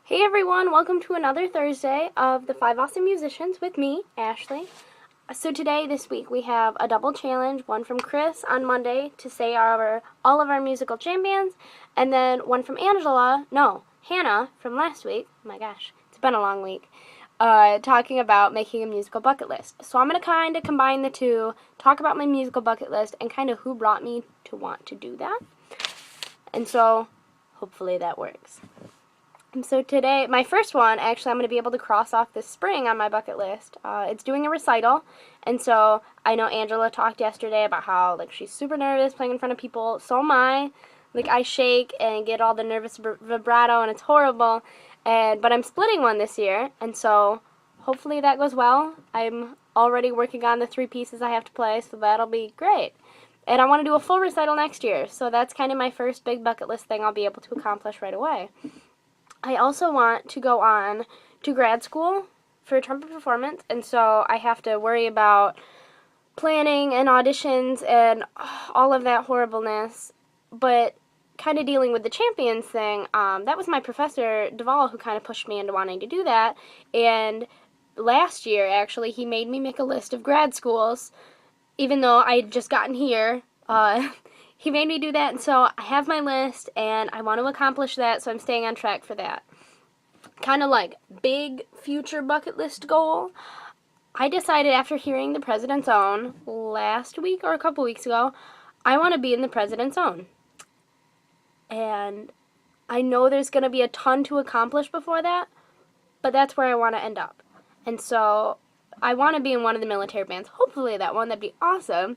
Hey everyone, welcome to another Thursday of the Five Awesome Musicians with me, Ashley. So today, this week, we have a double challenge, one from Chris on Monday to say all of our musical champions, and then one from Hannah from last week. Oh my gosh, it's been a long week. Talking about making a musical bucket list. So I'm going to kind of combine the two, talk about my musical bucket list, and kind of who brought me to want to do that. And so, hopefully that works. And so today, my first one, actually, I'm going to be able to cross off this spring on my bucket list. It's doing a recital, and so I know Angela talked yesterday about how, she's super nervous playing in front of people. So am I. I shake and get all the nervous vibrato, and it's horrible. But I'm splitting one this year, and so hopefully that goes well. I'm already working on the 3 pieces I have to play, so that'll be great. And I want to do a full recital next year, so that's kind of my first big bucket list thing I'll be able to accomplish right away. I also want to go on to grad school for trumpet performance, and so I have to worry about planning and auditions and all of that horribleness, but kind of dealing with the champions thing, that was my professor, Duvall, who kind of pushed me into wanting to do that, and last year, actually, he made me make a list of grad schools, even though I had just gotten here. He made me do that, and so I have my list, and I want to accomplish that, so I'm staying on track for that. Kind of big future bucket list goal. I decided after hearing the President's Own last week or a couple weeks ago, I want to be in the President's Own. And I know there's going to be a ton to accomplish before that, but that's where I want to end up. And so I want to be in one of the military bands. Hopefully that one, that'd be awesome.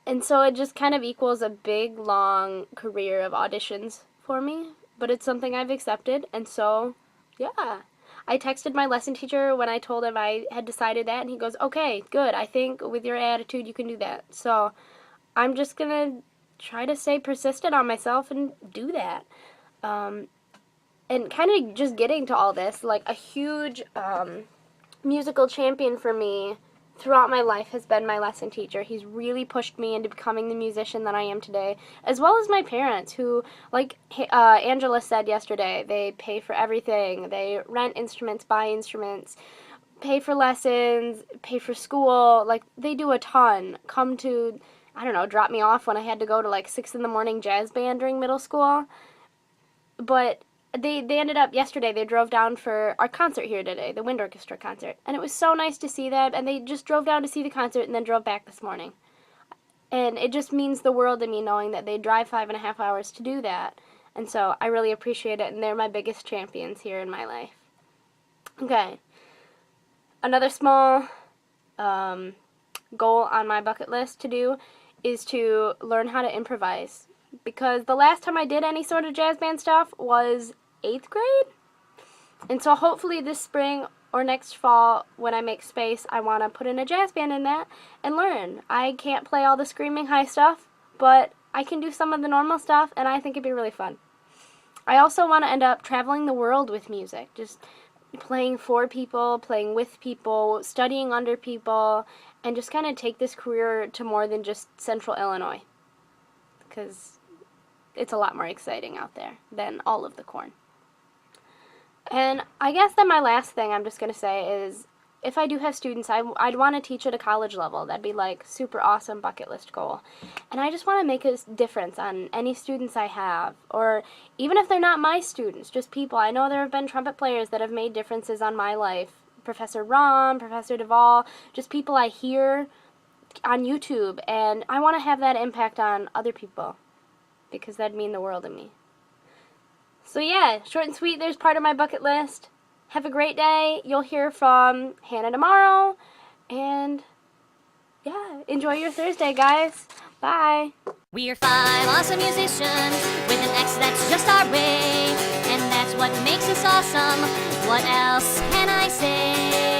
And so it just kind of equals a big, long career of auditions for me. But it's something I've accepted, and so, yeah. I texted my lesson teacher when I told him I had decided that, and he goes, okay, good, I think with your attitude you can do that. So I'm just going to try to stay persistent on myself and do that. And kind of just getting to all this, a huge musical champion for me throughout my life has been my lesson teacher. He's really pushed me into becoming the musician that I am today, as well as my parents who, Angela said yesterday, they pay for everything. They rent instruments, buy instruments, pay for lessons, pay for school. They do a ton. Come to, drop me off when I had to go to 6 in the morning jazz band during middle school. But they ended up yesterday, they drove down for our concert here today, the wind orchestra concert, and it was so nice to see them, and they just drove down to see the concert and then drove back this morning. And it just means the world to me knowing that they drive 5.5 hours to do that, and so I really appreciate it, and they're my biggest champions here in my life. Okay, another small goal on my bucket list to do is to learn how to improvise, because the last time I did any sort of jazz band stuff was 8th grade, and so hopefully this spring or next fall when I make space, I want to put in a jazz band in that and learn. I can't play all the screaming high stuff, but I can do some of the normal stuff, and I think it'd be really fun. I also want to end up traveling the world with music, just playing for people, playing with people, studying under people, and just kind of take this career to more than just Central Illinois, because it's a lot more exciting out there than all of the corn. And I guess then my last thing I'm just going to say is, if I do have students, I'd want to teach at a college level. That'd be super awesome bucket list goal. And I just want to make a difference on any students I have, or even if they're not my students, just people. I know there have been trumpet players that have made differences on my life. Professor Ron, Professor Duvall, just people I hear on YouTube, and I want to have that impact on other people, because that'd mean the world to me. So yeah, short and sweet, there's part of my bucket list. Have a great day. You'll hear from Hannah tomorrow. And yeah, enjoy your Thursday, guys. Bye. We're 5 awesome musicians with an X that's just our way. And that's what makes us awesome. What else can I say?